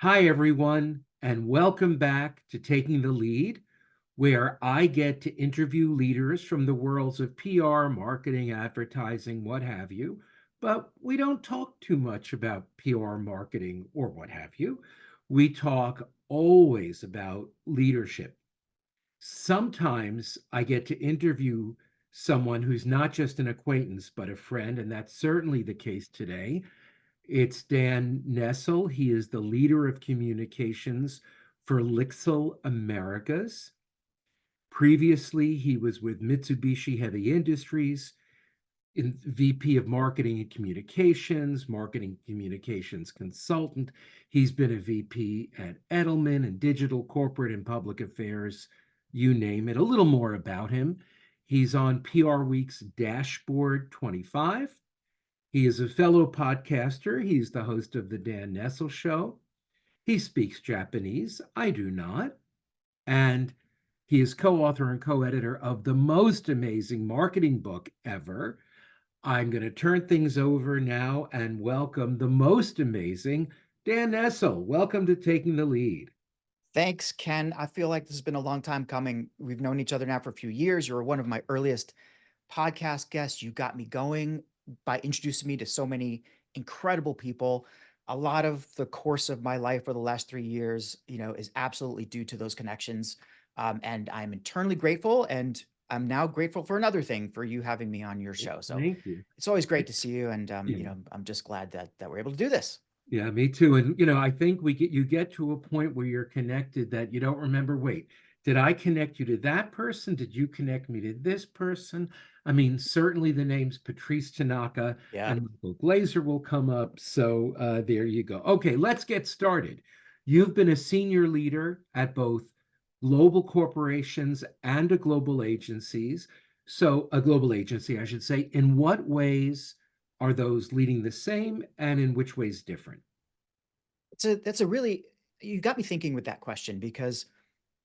Hi, everyone, and welcome back to Taking the Lead, where I get to interview leaders from the worlds of PR, marketing, advertising, what have you. But we don't talk too much about PR, marketing, or what have you. We talk always about leadership. Sometimes I get to interview someone who's not just an acquaintance, but a friend, and that's certainly the case today. It's Dan Nestle. He is the leader of communications for Lixil Americas. Previously, he was with Mitsubishi Heavy Industries, in VP of Marketing Communications Consultant. He's been a VP at Edelman and Digital Corporate and Public Affairs, you name it. A little more about him. He's on PR Week's Dashboard 25. He is a fellow podcaster. He's the host of the Dan Nestle Show. He speaks Japanese. I do not. And he is co author and co editor of the most amazing marketing book ever. I'm going to turn things over now and welcome the most amazing Dan Nestle. Welcome to Taking the Lead. Thanks, Ken. I feel like this has been a long time coming. We've known each other now for a few years. You were one of my earliest podcast guests. You got me going by introducing me to so many incredible people. A lot of the course of my life for the last 3 years, is absolutely due to those connections. And I'm eternally grateful. And I'm now grateful for another thing for you having me on your show. So Thank you. it's always great to see you. And, Yeah. I'm just glad that we're able to do this. Yeah, me too. And I think you get to a point where you're connected that you don't remember, wait, did I connect you to that person? Did you connect me to this person? I mean, certainly the names Patrice Tanaka Yeah. and Michael Glazer will come up. So there you go. Okay, let's get started. You've been a senior leader at both global corporations and a global agencies. So a global agency, I should say. In what ways are those leading the same and in which ways different? That's a really you got me thinking with that question because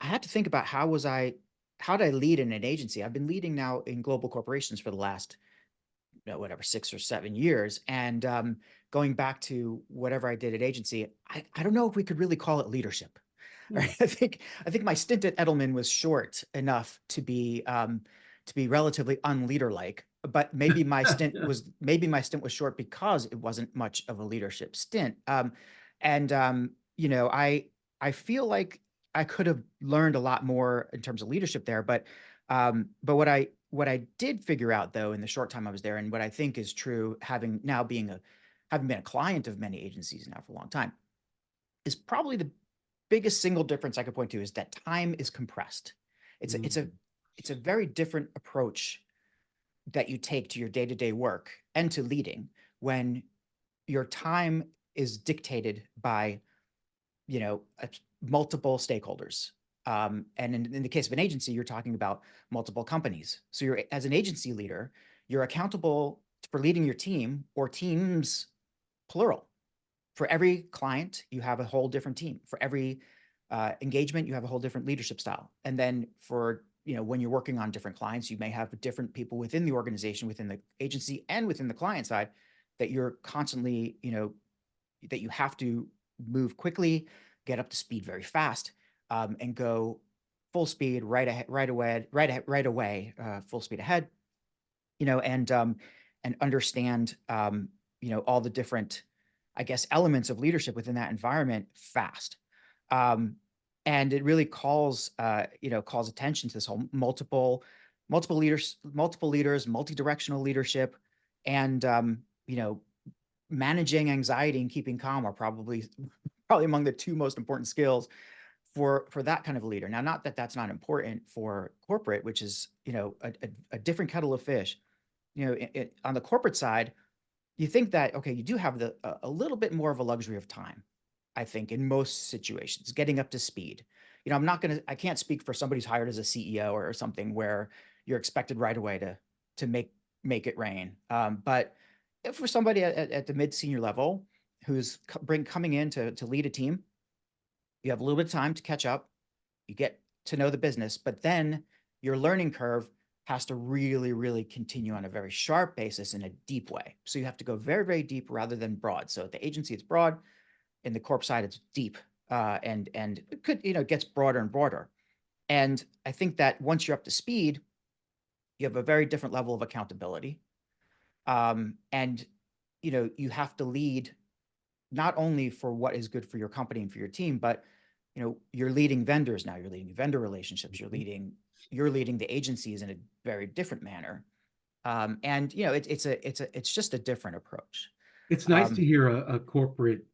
I had to think about how did I lead in an agency? I've been leading now in global corporations for the last, whatever, 6 or 7 years. And going back to whatever I did at agency, I don't know if we could really call it leadership. Hmm. Right? I think my stint at Edelman was short enough to be relatively unleader-like, but maybe my stint was short because it wasn't much of a leadership stint. And I feel like I could have learned a lot more in terms of leadership there, but what I did figure out though in the short time I was there, and what I think is true, having been a client of many agencies now for a long time, is probably the biggest single difference I could point to is that time is compressed. It's a, it's a Mm. it's a very different approach that you take to your day-to-day work and to leading when your time is dictated by multiple stakeholders. And in the case of an agency, you're talking about multiple companies. So you're as an agency leader, you're accountable for leading your team or teams, plural. For every client, you have a whole different team. For every engagement, you have a whole different leadership style. And then for when you're working on different clients, you may have different people within the organization, within the agency, and within the client side that you're constantly, that you have to move quickly, get up to speed very fast, and go full speed right ahead, right away, full speed ahead, you know, and understand, all the different, I guess, elements of leadership within that environment fast. Um, and it really calls attention to this whole multiple leaders, multi-directional leadership, and managing anxiety and keeping calm are probably among the two most important skills for that kind of a leader. Now, not that that's not important for corporate, which is a different kettle of fish. On the corporate side, you think that okay, you do have a little bit more of a luxury of time. I think in most situations, getting up to speed. I can't speak for somebody who's hired as a CEO or something where you're expected right away to make it rain. But if for somebody at the mid senior level who's coming in to lead a team, you have a little bit of time to catch up. You get to know the business, but then your learning curve has to really, really continue on a very sharp basis in a deep way. So you have to go very, very deep rather than broad. So at the agency, it's broad. In the corp side, it's deep, and it could, it gets broader and broader. And I think that once you're up to speed, you have a very different level of accountability. And you have to lead not only for what is good for your company and for your team, but you're leading vendors now, you're leading vendor relationships, Mhm. you're leading the agencies in a very different manner. And it's just a different approach. It's nice to Um, hear a corporate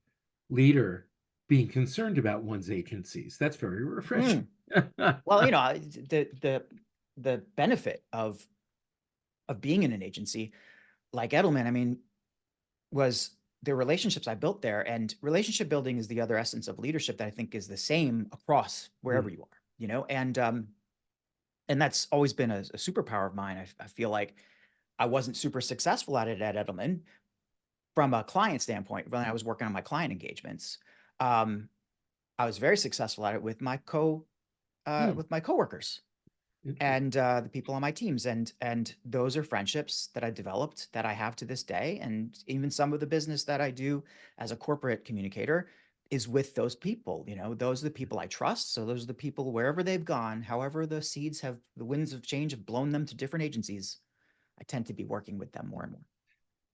leader being concerned about one's agencies. That's very refreshing. mm, well, the benefit of being in an agency like Edelman, I mean, was the relationships I built there. And relationship building is the other essence of leadership that I think is the same across wherever Mm. you are, and that's always been a superpower of mine. I feel like I wasn't super successful at it at Edelman from a client standpoint when I was working on my client engagements. Um, I was very successful at it with Mm. with my coworkers Interesting. and the people on my teams, and those are friendships that I developed that I have to this day, and even some of the business that I do as a corporate communicator is with those people. Those are the people I trust, so those are the people wherever they've gone, however the winds of change have blown them to different agencies, I tend to be working with them more and more.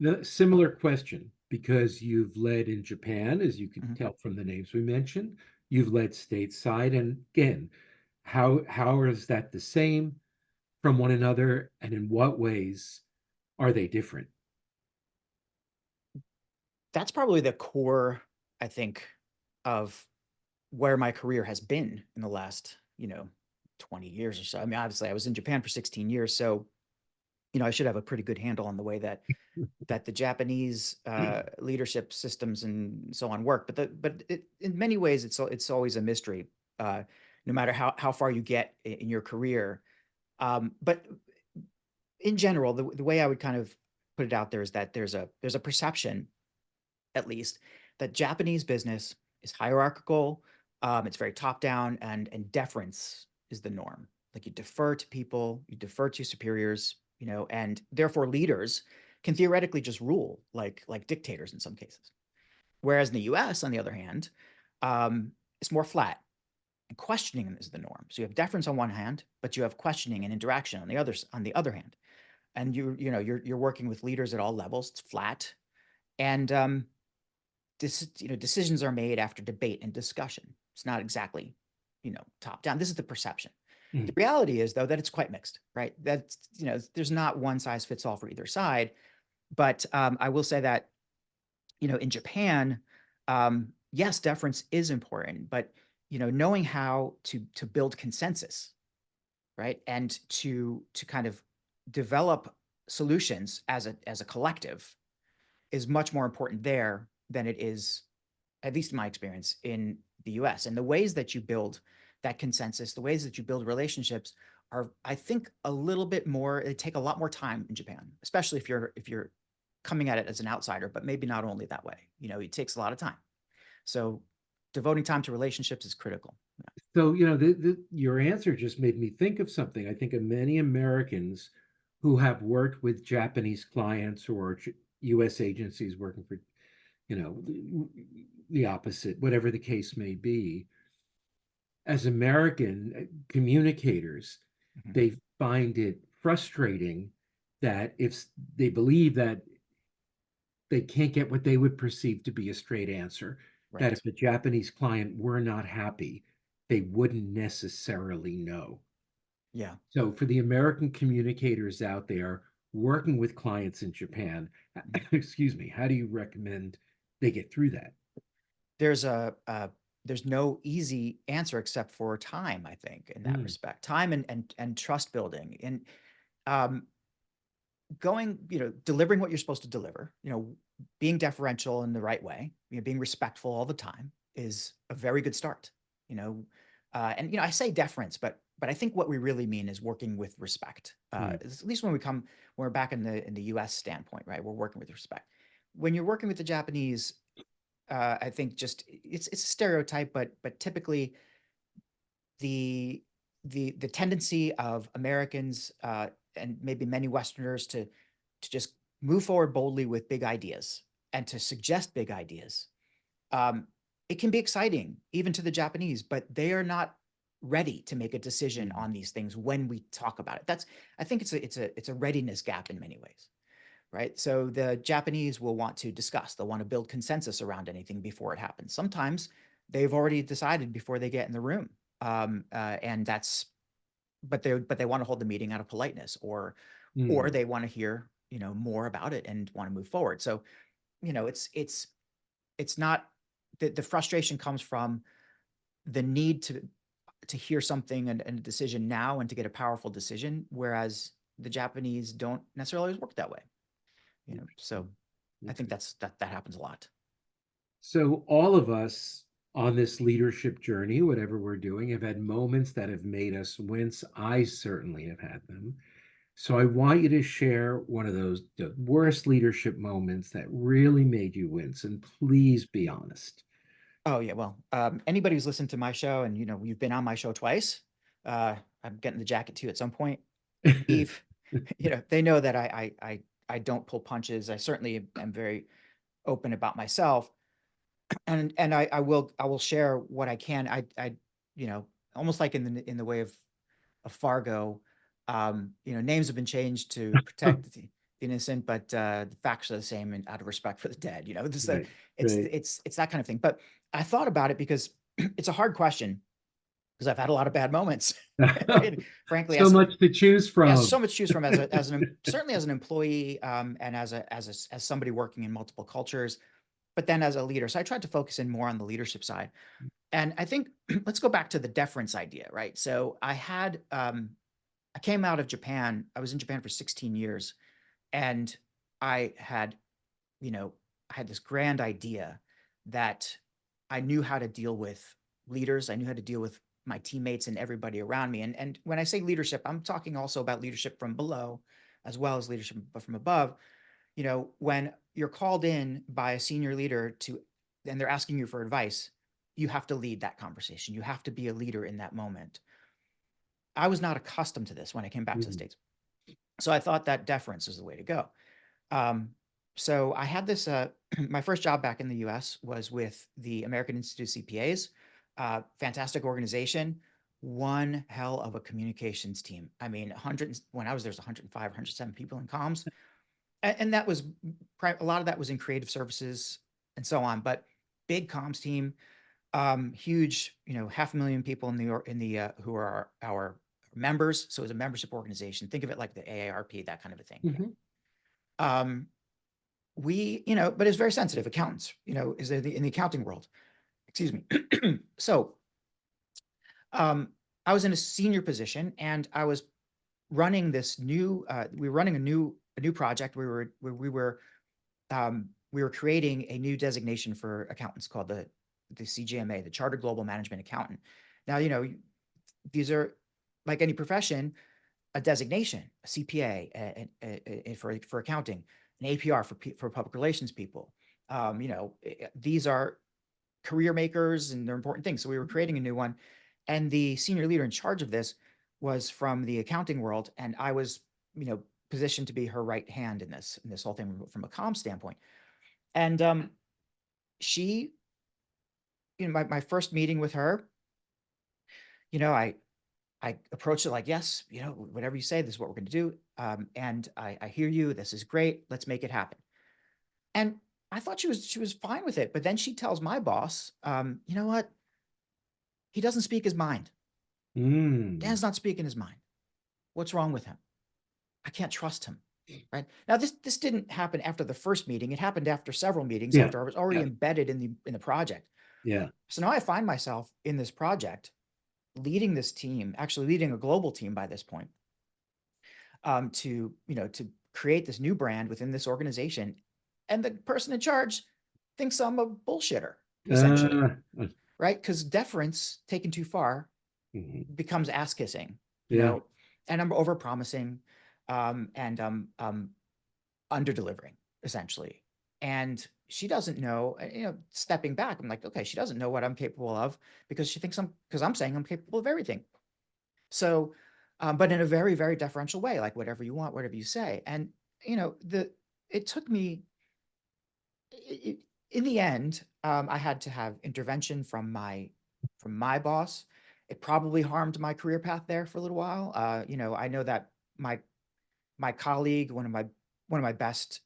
Now, similar question, because you've led in Japan, as you could Mhm. tell from the names we mentioned, you've led stateside, and again, how is that the same from one another, and in what ways are they different? That's probably the core, I think, of where my career has been in the last 20 years or so. I mean, obviously I was in Japan for 16 years, so I should have a pretty good handle on the way that the Japanese leadership systems and so on work. In many ways, it's always a mystery, no matter how far you get in your career. But in general, the way I would kind of put it out there is that there's a perception, at least, that Japanese business is hierarchical. It's very top down, and deference is the norm. Like, you defer to people, you defer to superiors, and therefore leaders can theoretically just rule like dictators in some cases. Whereas in the U.S., on the other hand, it's more flat, and questioning is the norm. So you have deference on one hand, but you have questioning and interaction on the other hand. And you're working with leaders at all levels. It's flat, and decisions are made after debate and discussion. It's not exactly, top down. This is the perception. The Mm. reality is, though, that it's quite mixed, right? That's, there's not one size fits all for either side. But I will say that, in Japan, yes, deference is important, but knowing how to build consensus, right, and to kind of develop solutions as a collective is much more important there than it is, at least in my experience, in the US. And the ways that you build that consensus, the ways that you build relationships are, I think, a little bit more, they take a lot more time in Japan, especially if you're coming at it as an outsider, but maybe not only that way. It takes a lot of time. So devoting time to relationships is critical. So, your answer just made me think of something. I think of many Americans who have worked with Japanese clients or US agencies working for, the opposite, whatever the case may be. As American communicators, Mhm. they find it frustrating that if they believe that they can't get what they would perceive to be a straight answer, that Right. if the Japanese client were not happy, they wouldn't necessarily know. Yeah. So, for the American communicators out there working with clients in Japan, Mhm. excuse me, how do you recommend they get through that? There's there's no easy answer except for time, I think, in that Mm. respect. Time and trust building. And um, delivering what you're supposed to deliver, being deferential in the right way, being respectful all the time is a very good start. You know, and I say deference, but I think what we really mean is working with respect. Mm. At least when we're back in the U.S. standpoint, right? We're working with respect. When you're working with the Japanese, I think just it's a stereotype, but typically the tendency of Americans, and maybe many Westerners, to just move forward boldly with big ideas and to suggest big ideas, it can be exciting even to the Japanese, but they are not ready to make a decision Mm, on these things when we talk about it. I think it's a readiness gap in many ways, right? So the Japanese will want to discuss, they'll want to build consensus around anything before it happens. Sometimes they've already decided before they get in the room. And that's but they want to hold the meeting out of politeness, or mm. they want to hear, more about it and want to move forward. So, it's not the frustration comes from the need to hear something and a decision now and to get a powerful decision, whereas the Japanese don't necessarily always work that way. So Interesting. I think Okay. that happens a lot. So all of us on this leadership journey, whatever we're doing, have had moments that have made us wince. I certainly have had them. So I want you to share one of those the worst leadership moments that really made you wince, and please be honest. Oh yeah, well, anybody who's listened to my show, and you've been on my show twice, I'm getting the jacket too at some point. We've, they know that I don't pull punches. I certainly am very open about myself, and I will share what I can. You know, almost like in the way of Fargo, names have been changed to protect the innocent, but the facts are the same, and out of respect for the dead. This Right, it's right. it's that kind of thing. But I thought about it because it's a hard question because I've had a lot of bad moments. And frankly, So much to choose yeah, from. so much to choose from certainly as an employee, and as somebody working in multiple cultures, but then as a leader. So I tried to focus in more on the leadership side. And I think let's go back to the deference idea, right? So I came out of Japan. I was in Japan for 16 years, and I had, you know, I had this grand idea that I knew how to deal with leaders. I knew how to deal with my teammates and everybody around me. And when I say leadership, I'm talking also about leadership from below as well as leadership from above. When you're called in by a senior leader and they're asking you for advice, you have to lead that conversation. You have to be a leader in that moment. I was not accustomed to this when I came back to the Mhm, States. So I thought that deference is the way to go. Um, so I had this, my first job back in the US was with the American Institute of CPAs, fantastic organization, one hell of a communications team. I mean, when I was there, was 105, 107 people in comms. And that was a lot of that was in creative services and so on, but big comms team, huge, 500,000 people who are our members. So it's a membership organization. Think of it like the AARP, that kind of a thing. mhm, Um, but it's very sensitive. Accountants, is in the accounting world. Excuse me. So um, I was in a senior position, and I was running this new. We were running a new project. We were creating a new designation for accountants called the CGMA, the Chartered Global Management Accountant. Now, these are, like any profession, a designation, a CPA, for accounting, an APR for public relations people. These are career makers, and they're important things. So we were creating a new one, and the senior leader in charge of this was from the accounting world, and I was, positioned to be her right hand in this whole thing from a comm standpoint. And she, my first meeting with her, you know, I I approached it like, yes, whatever you say, this is what we're going to do. And I hear you. This is great. Let's make it happen. And I thought she was fine with it. But then she tells my boss, you know what? He doesn't speak his mind. mm. Dan's not speaking his mind. What's wrong with him? I can't trust him. Right now, this didn't happen after the first meeting. It happened after several meetings Yeah, after I was already yeah, embedded in the project. yeah. So now I find myself in this project, leading this team, actually leading a global team by this point, to create this new brand within this organization, and the person in charge thinks I'm a bullshitter, essentially, Uh, uh, right? Because deference taken too far mhm. becomes ass kissing, Yeah. and I'm over promising, and under delivering, essentially. And she doesn't know, stepping back, I'm like, okay, she doesn't know what I'm capable of, because she thinks because I'm saying I'm capable of everything. So, but in a very, very deferential way, like whatever you want, whatever you say. And, you know, the, it took me, it, in the end, I had to have intervention from my boss. It probably harmed my career path there for a little while. I know that my my colleague, one of my best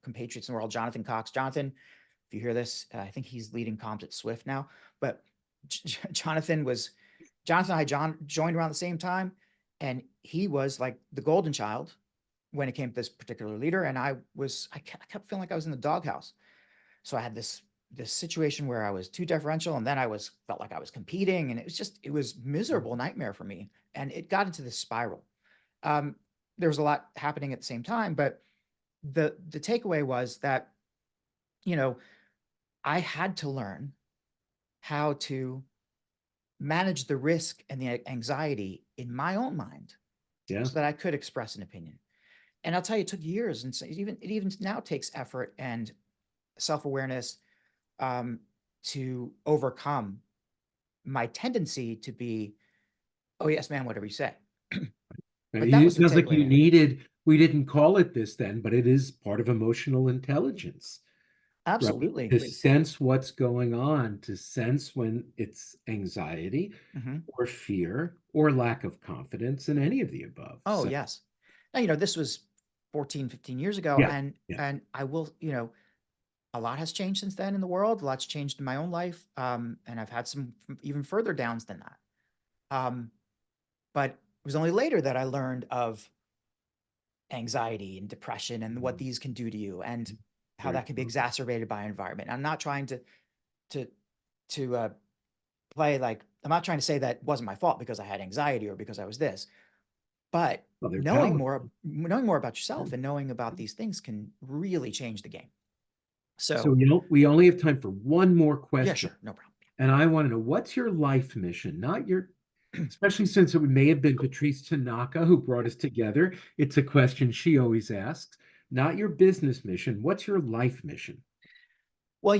compatriots in the world, Jonathan Cox. Jonathan, if you hear this, I think he's leading comms at Swift now. But Jonathan and I joined around the same time, and he was like the golden child when it came to this particular leader, and I kept feeling like I was in the doghouse. So I had this situation where I was too deferential, and then felt like I was competing, and it was miserable nightmare for me, and it got into this spiral. Um, there was a lot happening at the same time, but the takeaway was that, you know, I had to learn how to manage the risk and the anxiety in my own mind Yeah. so that I could express an opinion. And I'll tell you, it took years, and so it even now takes effort and self-awareness um, to overcome my tendency to be, oh yes, man, whatever you say. But that It was the sounds like takeaway you there. needed, we didn't call it this then, but it is part of emotional intelligence, right? Absolutely. To sense what's going on, to sense when it's anxiety Mhm. or fear or lack of confidence in any of the above. Oh, So, yes. Now, this was 14, 15 years ago, yeah, and yeah. I will, a lot has changed since then in the world. A lot's changed in my own life, and I've had some even further downs than that. Um, but it was only later that I learned of anxiety and depression and what Mhm. these can do to you, and how Very that can be common. exacerbated by environment. I'm not trying to to play like I'm not trying to say that wasn't my fault because I had anxiety or because I was this, but Well, they're knowing more about yourself powerful. and knowing about these things can really change the game. So, So, we only have time for one more yeah, question. sure, no problem. And I want to know, what's your life mission? Not your, especially since it may have been Patrice Tanaka who brought us together. It's a question she always asks. Not your business mission. What's your life mission? Well,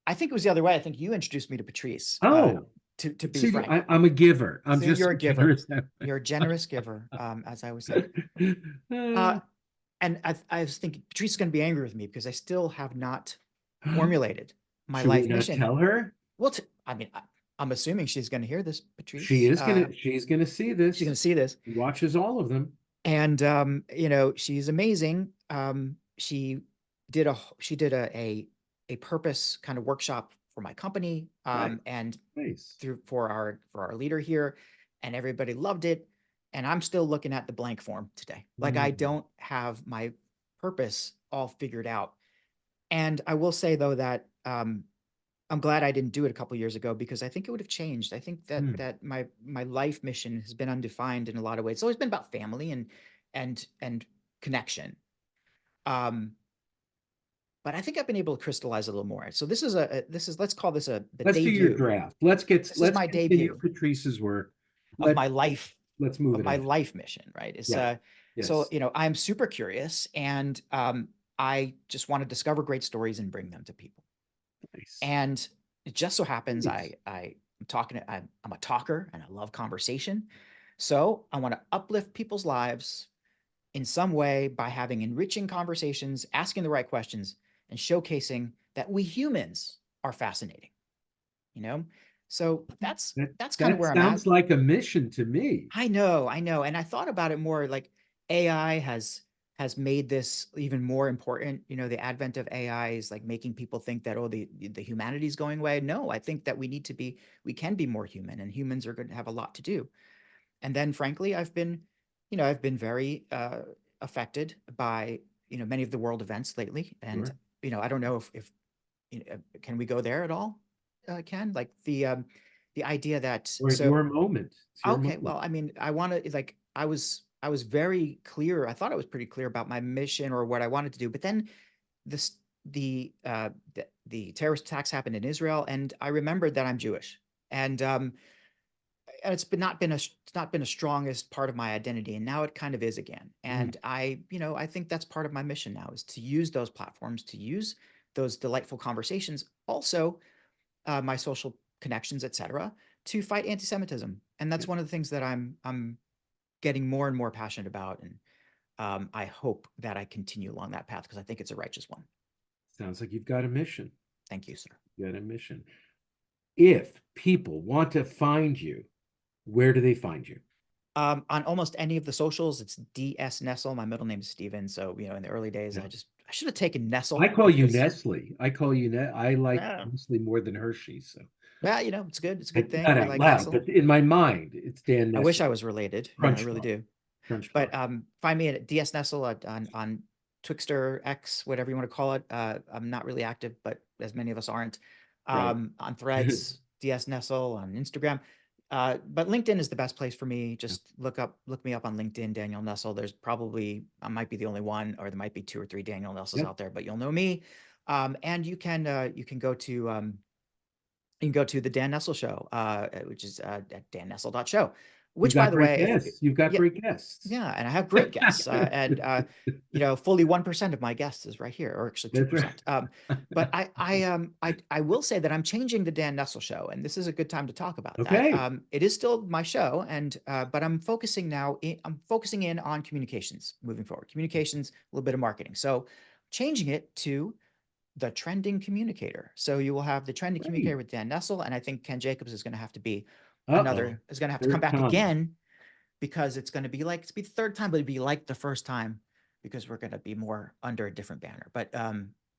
I think it was the other way. I think you introduced me to Patrice, Oh, to be see, frank. I'm a giver. I'm See, just you're so a giver. generous that You're a generous giver, as I always say. way. Uh, and I was thinking Patrice is going to be angry with me because I still have not formulated my Should we life not mission. tell her? Well, I mean, I'm assuming she's going to hear this, She Patrice. is gonna, she's gonna see She's going this. to see this. She watches all of them. And she's amazing. She did a purpose kind of workshop for my company, Nice, and nice. through for our leader here, and everybody loved it. And I'm still looking at the blank form today. Like, I Mm, don't have my purpose all figured out. And I will say though that I'm glad I didn't do it a couple years ago because I think it would have changed. I think that mm. my life mission has been undefined in a lot of ways. It's always been about family and connection. Um, but I think I've been able to crystallize a little more. So this is let's call this the Let's do your debut. draft. This is Let's my continue debut Patrice's work. of Let my let's move it ahead. life mission, right? It's Yeah. so Yes. I'm super curious, and I just want to discover great stories and bring them to people. Nice. And it just so happens Please. I'm a talker and I love conversation. So I want to uplift people's lives in some way by having enriching conversations, asking the right questions, and showcasing that we humans are fascinating, you know? So That that's kind of that where I'm at. sounds like a mission to me. I know. And I thought about it more like AI has made this even more important. The advent of AI is like making people think that, oh, the humanity is going away. No, I think that we can be more human, and humans are going to have a lot to do. And then frankly, I've been very affected by, many of the world events lately. And, Sure. I don't know if can we go there at all? Ken, like the idea that Or so your moment. It's your okay, moment. well, I mean, I want to like I was very clear. I thought I was pretty clear about my mission or what I wanted to do, but then this the terrorist attacks happened in Israel, and I remembered that I'm Jewish, and it's not been a strongest part of my identity, and now it kind of is again. Mm, And I think that's part of my mission now is to use those platforms, to use those delightful conversations, also my social connections, etc., to fight anti-Semitism. And yeah. that's one of the things that I'm getting more and more passionate about. And I hope that I continue along that path because I think it's a righteous one. Sounds like you've got a mission. Thank you, sir. You got a mission. If people want to find you, where do they find you? On almost any of the socials, it's DS Nestle. My middle name is Steven. So, in the early days, Yeah. I should have taken I Nestle call you because, Nestle. I call you I like yeah, Nestle more than Hershey. So yeah, it's good. It's a good thing. not We out like loud, Nestle. but in my mind, it's Dan I wish Nestle. I was related. I Crunch really bar. do. Crunch But bar. find me at DS Nestle on Twixter X, whatever you want to call it. I'm not really active, but as many of us aren't. Right. On Threads, DS Nestle on Instagram. But LinkedIn is the best place for me. Just look me up on LinkedIn, Daniel Nestle. There's probably I might be the only one, or there might be two or three Daniel Nestles Yeah. out there, but you'll know me. And you can go to the Dan Nestle show, which is at dannestle.show. You've Which, by got the great way, if guests. You've got yeah, great guests. yeah, and I have great guests, and fully 1% of my guests is right here, or actually That's right. 2%. But I will say that I'm changing the Dan Nestle show, and this is a good time to talk about that. Okay. It is still my show, and but I'm focusing in on communications moving forward. Communications, a little bit of marketing. So changing it to the trending communicator. So you will have the trending communicator Great. with Dan Nestle, and I think Ken Jacobs is going to have to be Uh-oh. is going to have to come Third back time. again because it's be the third time, but it'd be like the first time because we're going to be more under a different banner. But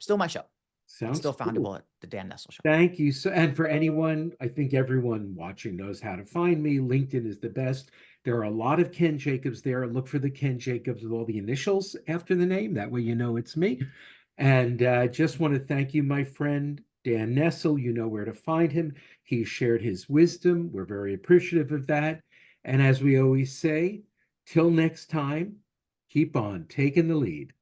still my show. It's Sounds still cool. foundable at the Dan Nestle Show. Thank you. So, and for anyone, I think everyone watching knows how to find me. LinkedIn is the best. There are a lot of Ken Jacobs there. Look for the Ken Jacobs with all the initials after the name. That way you know it's me. And just want to thank you, my friend Dan Nestle. You know where to find him. He shared his wisdom. We're very appreciative of that. And as we always say, till next time, keep on taking the lead.